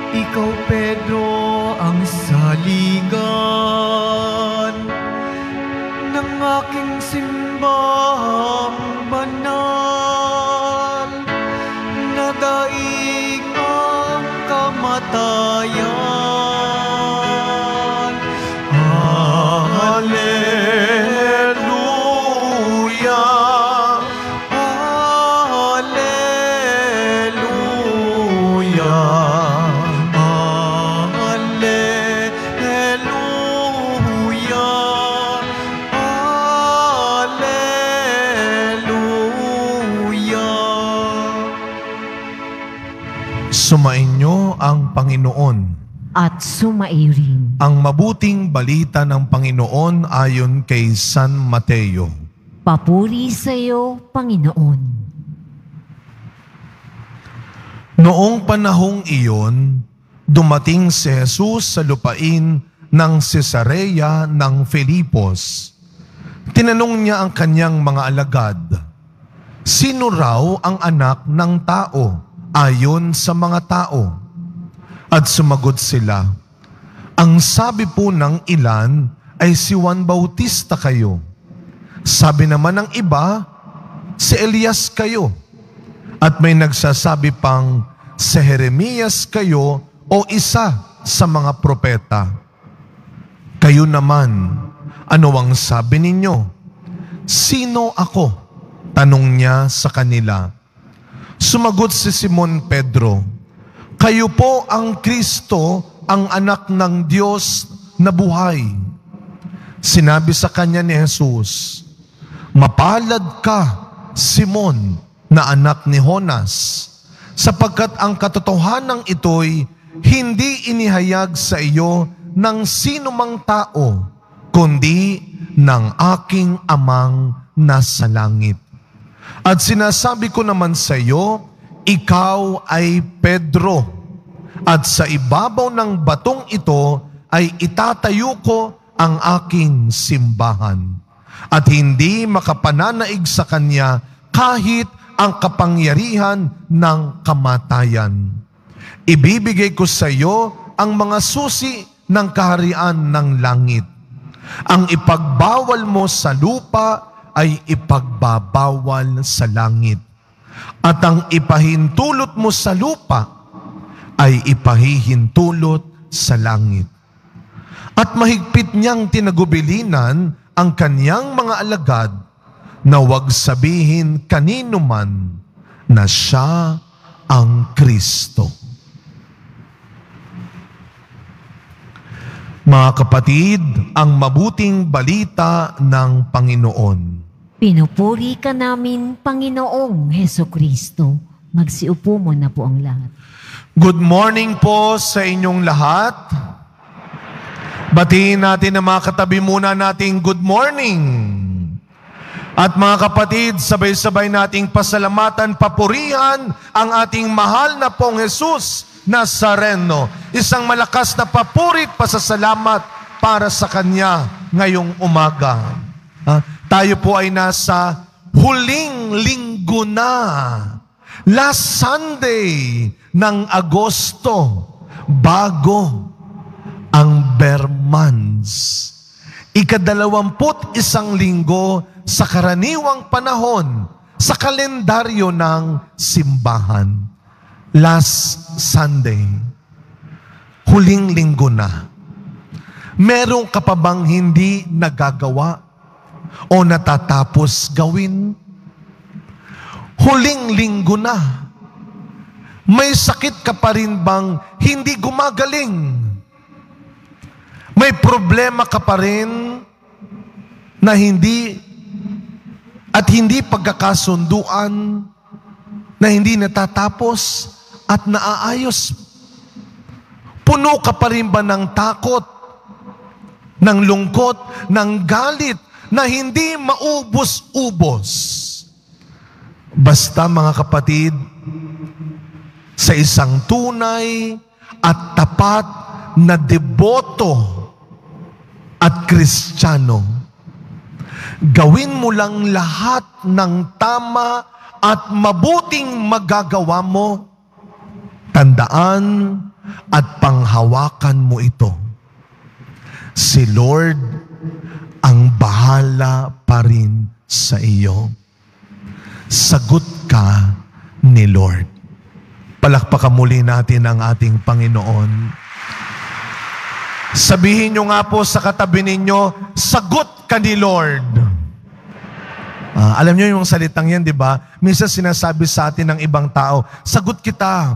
Ikaw, Pedro, ang saligan ng aking simbahang banal, na daig ang kamatayan. Alleluia, Alleluia, Alleluia, Alleluia. Sumainyo ang Panginoon. At sumairin. Ang mabuting balita ng Panginoon ayon kay San Mateo. Papuri sa iyo, Panginoon. Noong panahong iyon, dumating si Jesus sa lupain ng Cesarea ng Filipos. Tinanong niya ang kanyang mga alagad, sino raw ang anak ng tao ayon sa mga tao? At sumagot sila, ang sabi po ng ilan ay si Juan Bautista kayo. Sabi naman ng iba, si Elias kayo. At may nagsasabi pang, si Jeremias kayo o isa sa mga propeta. Kayo naman, ano ang sabi ninyo? Sino ako? Tanong niya sa kanila. Sumagot si Simon Pedro, kayo po ang Kristo, ang anak ng Diyos na buhay. Sinabi sa kanya ni Jesus, mapalad ka, Simon, na anak ni Jonas, sapagkat ang katotohanan ito'y hindi inihayag sa iyo ng sino mang tao, kundi ng aking amang nasa langit. At sinasabi ko naman sa iyo, ikaw ay Pedro, at sa ibabaw ng batong ito ay itatayo ko ang aking simbahan. At hindi makapananaig sa kanya kahit ang kapangyarihan ng kamatayan. Ibibigay ko sa iyo ang mga susi ng kaharian ng langit. Ang ipagbawal mo sa lupa ay ipagbabawal sa langit. At ang ipahintulot mo sa lupa ay ipahihintulot sa langit. At mahigpit niyang tinagubilinan ang kanyang mga alagad na huwag sabihin kanino man na siya ang Kristo. Mga kapatid, ang mabuting balita ng Panginoon. Pinupuri ka namin, Panginoong Hesukristo. Magsiupo mo na po ang lahat. Good morning po sa inyong lahat. Batiin natin ang mga katabi muna nating good morning. At mga kapatid, sabay-sabay nating pasalamatan, papurihan ang ating mahal na pong Jesus Nazareno. Isang malakas na papurit pasasalamat para sa Kanya ngayong umaga. Tayo po ay nasa huling linggo na. Last Sunday ng Agosto, bago ang Bermans. 21 linggo sa karaniwang panahon sa kalendaryo ng simbahan. Last Sunday, huling linggo na. Meron ka pa bang hindi nagagawa o natatapos gawin? Huling linggo na. May sakit ka pa rin bang hindi gumagaling? May problema ka pa rin na hindi pagkakasunduan, na hindi natatapos at naaayos? Puno ka pa rin ba ng takot, ng lungkot, ng galit, na hindi maubos-ubos? Basta mga kapatid, sa isang tunay at tapat na deboto at Kristiyano, gawin mo lang lahat ng tama at mabuting magagawa mo. Tandaan, at panghawakan mo ito. Si Lord ang bahala pa rin sa iyo. Sagot ka ni Lord. Palakpakan muli natin ang ating Panginoon. Sabihin nyo nga po sa katabi ninyo, sagot ka ni Lord. Alam nyo yung salitang yan, di ba? Minsan sinasabi sa atin ng ibang tao, sagot kita.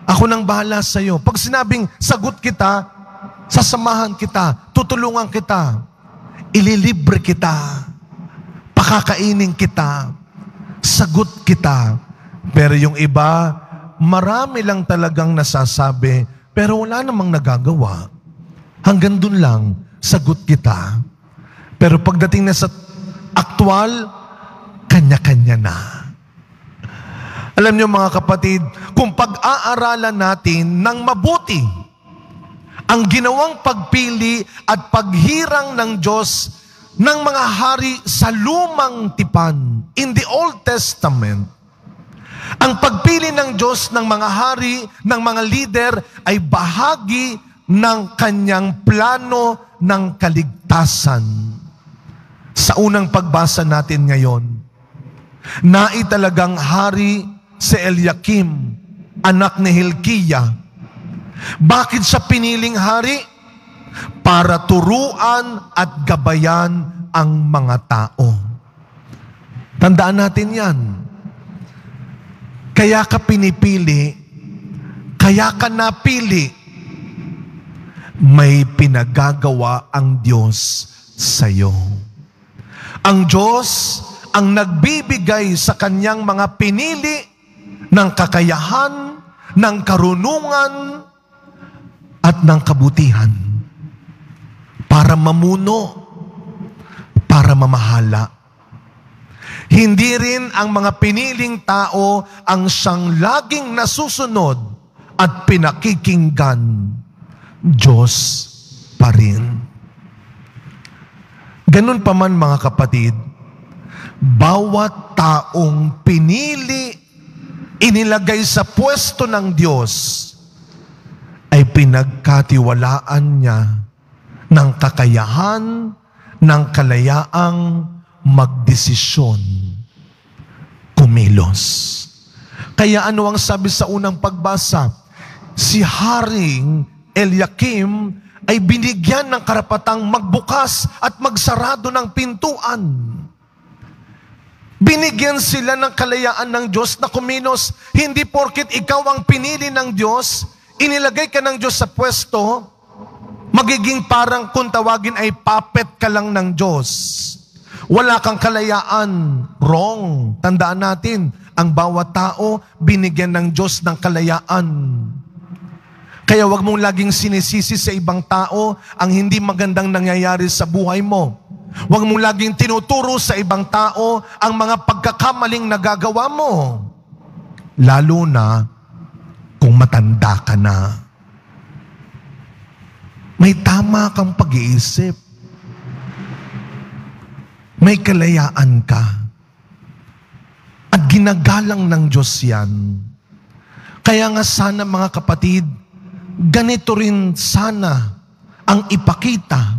Ako nang bahala sa iyo. Pag sinabing sagot kita, sasamahan kita, tutulungan kita, ililibre kita, pakakainin kita, sagot kita. Pero yung iba, marami lang talagang nasasabi, pero wala namang nagagawa. Hanggang dun lang, sagot kita. Pero pagdating na sa aktual, kanya-kanya na. Alam niyo mga kapatid, kung pag-aaralan natin ng mabuti ang ginawang pagpili at paghirang ng Diyos ng mga hari sa lumang tipan, in the Old Testament, ang pagpili ng Diyos ng mga hari, ng mga leader, ay bahagi ng kanyang plano ng kaligtasan. Sa unang pagbasa natin ngayon, naitalagang hari si Eliakim, anak ni Hilkiah. Bakit siya piniling hari? Para turuan at gabayan ang mga tao. Tandaan natin yan. Kaya ka pinipili, kaya ka napili, may pinagagawa ang Diyos sa'yo. Ang Diyos ang nagbibigay sa kanyang mga pinili ng kakayahan, ng karunungan, at ng kabutihan para mamuno, para mamahala. Hindi rin ang mga piniling tao ang siyang laging nasusunod at pinakikinggan. Diyos pa rin. Ganun pa man mga kapatid, bawat taong pinili, inilagay sa pwesto ng Diyos, ay pinagkatiwalaan niya ng kakayahan, ng kalayaang magdesisyon, kumilos. Kaya ano ang sabi sa unang pagbasa? Si Haring Eliakim ay binigyan ng karapatang magbukas at magsarado ng pintuan. Binigyan sila ng kalayaan ng Diyos na kumilos. Hindi porket ikaw ang pinili ng Diyos, inilagay ka ng Diyos sa pwesto, magiging parang kung tawagin ay puppet ka lang ng Diyos. Wala kang kalayaan. Wrong. Tandaan natin, ang bawat tao binigyan ng Diyos ng kalayaan. Kaya wag mong laging sinisisi sa ibang tao ang hindi magandang nangyayari sa buhay mo. Wag mong laging tinuturo sa ibang tao ang mga pagkakamaling nagagawa mo. Lalo na kung matanda ka na. May tama kang pag-iisip. May kalayaan ka. At ginagalang ng Diyos yan. Kaya nga sana mga kapatid, ganito rin sana ang ipakita,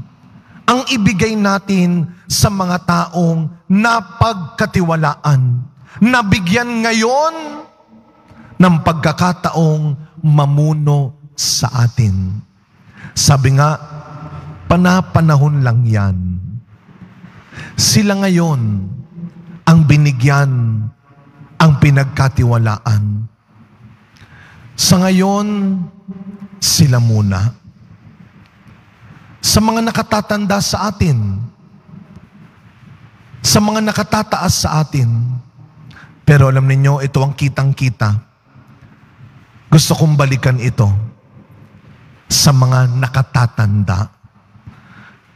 ang ibigay natin sa mga taong napagkatiwalaan, nabigyan ngayon ng pagkakataong mamuno sa atin. Sabi nga, panapanahon lang yan. Sila ngayon ang binigyan, ang pinagkatiwalaan. Sa ngayon, sila muna. Sa mga nakatatanda sa atin, sa mga nakatataas sa atin, pero alam ninyo, ito ang kitang-kita. Gusto kong balikan ito sa mga nakatatanda.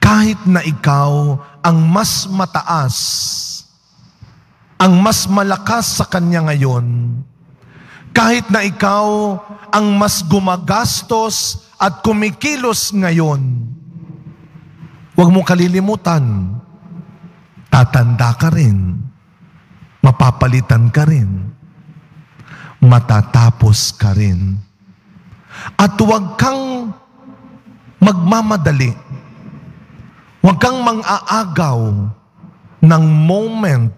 Kahit na ikaw ang mas mataas, ang mas malakas sa kanya ngayon, kahit na ikaw ang mas gumagastos at kumikilos ngayon, huwag mong kalilimutan, tatanda ka rin, mapapalitan ka rin, matatapos ka rin. At huwag kang magmamadali. Huwag kang mang-aagaw ng moment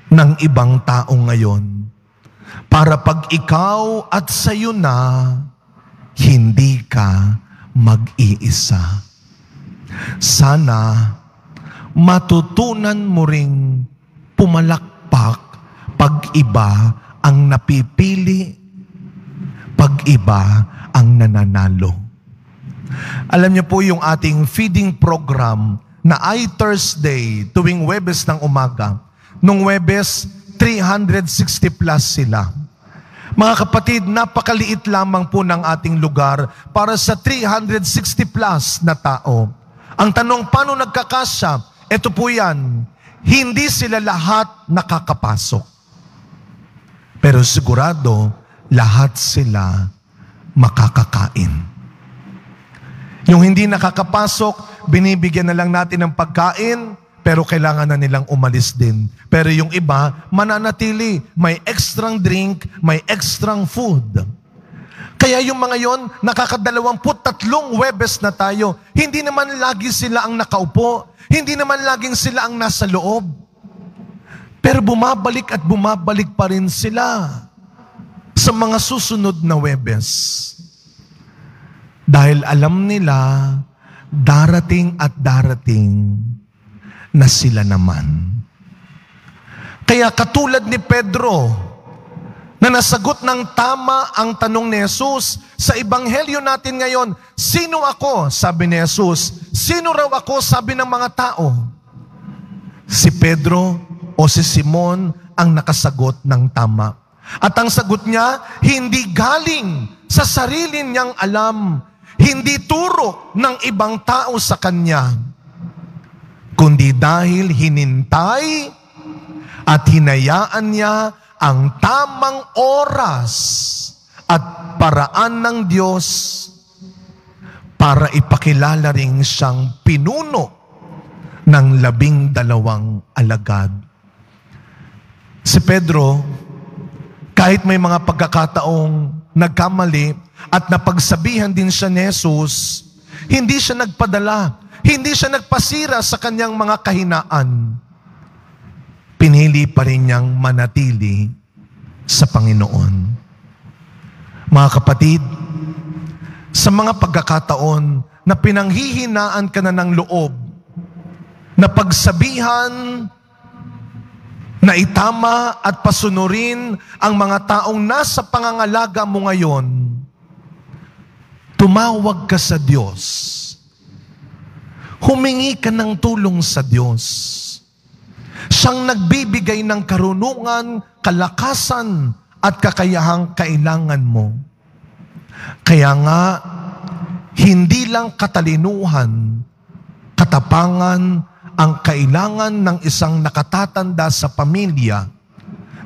ng ibang tao ngayon. Para pag ikaw at sa'yo na, hindi ka mag-iisa. Sana matutunan mo ring pumalakpak pag iba ang napipili, pag iba ang nananalo. Alam niyo po yung ating feeding program na iThursday tuwing Huwebes ng umaga. Nung Huwebes, 360 plus sila. Mga kapatid, napakaliit lamang po ng ating lugar para sa 360 plus na tao. Ang tanong, paano nagkakasya? Ito po yan, hindi sila lahat nakakapasok. Pero sigurado, lahat sila makakakain. Yung hindi nakakapasok, binibigyan na lang natin ng pagkain, pero kailangan na nilang umalis din. Pero yung iba, mananatili. May extrang drink, may extrang food. Kaya yung mga yon, nakaka-23 Huwebes na tayo. Hindi naman lagi sila ang nakaupo. Hindi naman laging sila ang nasa loob. Pero bumabalik at bumabalik pa rin sila sa mga susunod na Huwebes. Dahil alam nila, darating at darating na sila naman. Kaya katulad ni Pedro, na nasagot ng tama ang tanong ni Jesus sa ebanghelyo natin ngayon, sino ako? Sabi ni Jesus. Sino raw ako? Sabi ng mga tao. Si Pedro o si Simon ang nakasagot ng tama. At ang sagot niya, hindi galing sa sarili niyang alam, hindi turo ng ibang tao sa kanya, kundi dahil hinintay at hinayaan niya ang tamang oras at paraan ng Diyos para ipakilala rin siyang pinuno ng 12 alagad. Si Pedro, kahit may mga pagkakataong nagkamali at napagsabihan din siya ni Jesus, hindi siya nagpadala, hindi siya nagpasira sa kanyang mga kahinaan. Pinili pa rin niyang manatili sa Panginoon. Mga kapatid, sa mga pagkakataon na pinanghihinaan ka na ng loob, na pagsabihan, na itama at pasunurin ang mga taong nasa pangangalaga mo ngayon, tumawag ka sa Diyos. Humingi ka ng tulong sa Diyos. Siyang nagbibigay ng karunungan, kalakasan, at kakayahang kailangan mo. Kaya nga, hindi lang katalinuhan, katapangan ang kailangan ng isang nakatatanda sa pamilya,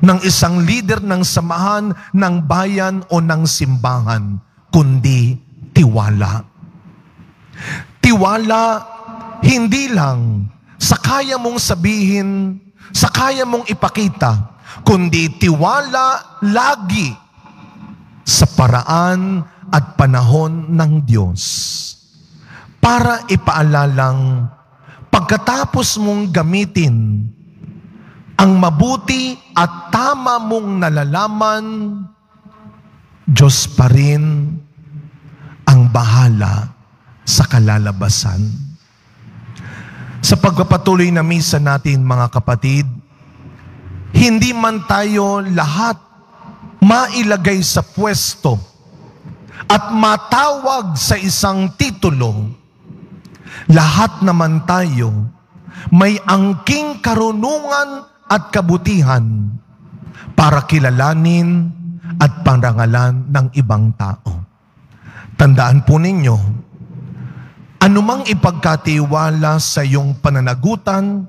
ng isang leader ng samahan, ng bayan o ng simbahan, kundi tiwala. Tiwala, hindi lang sa kaya mong sabihin, sa kaya mong ipakita, kundi tiwala lagi sa paraan at panahon ng Diyos para ipaalalang pagkatapos mong gamitin ang mabuti at tama mong nalalaman, Diyos pa rin ang bahala sa kalalabasan. Sa pagpapatuloy na misa natin, mga kapatid, hindi man tayo lahat mailagay sa pwesto at matawag sa isang titulo, lahat naman tayo may angking karunungan at kabutihan para kilalanin at parangalan ng ibang tao. Tandaan po ninyo, anumang ipagkatiwala sa iyong pananagutan,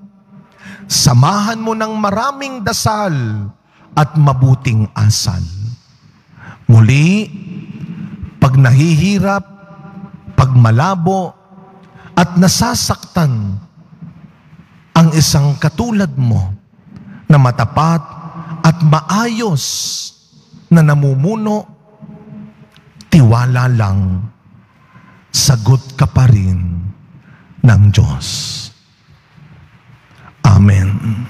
samahan mo ng maraming dasal at mabuting asal. Muli, pag nahihirap, pag malabo, at nasasaktan ang isang katulad mo na matapat at maayos na namumuno, tiwala lang, sagot ka pa rin ng Diyos. Amen.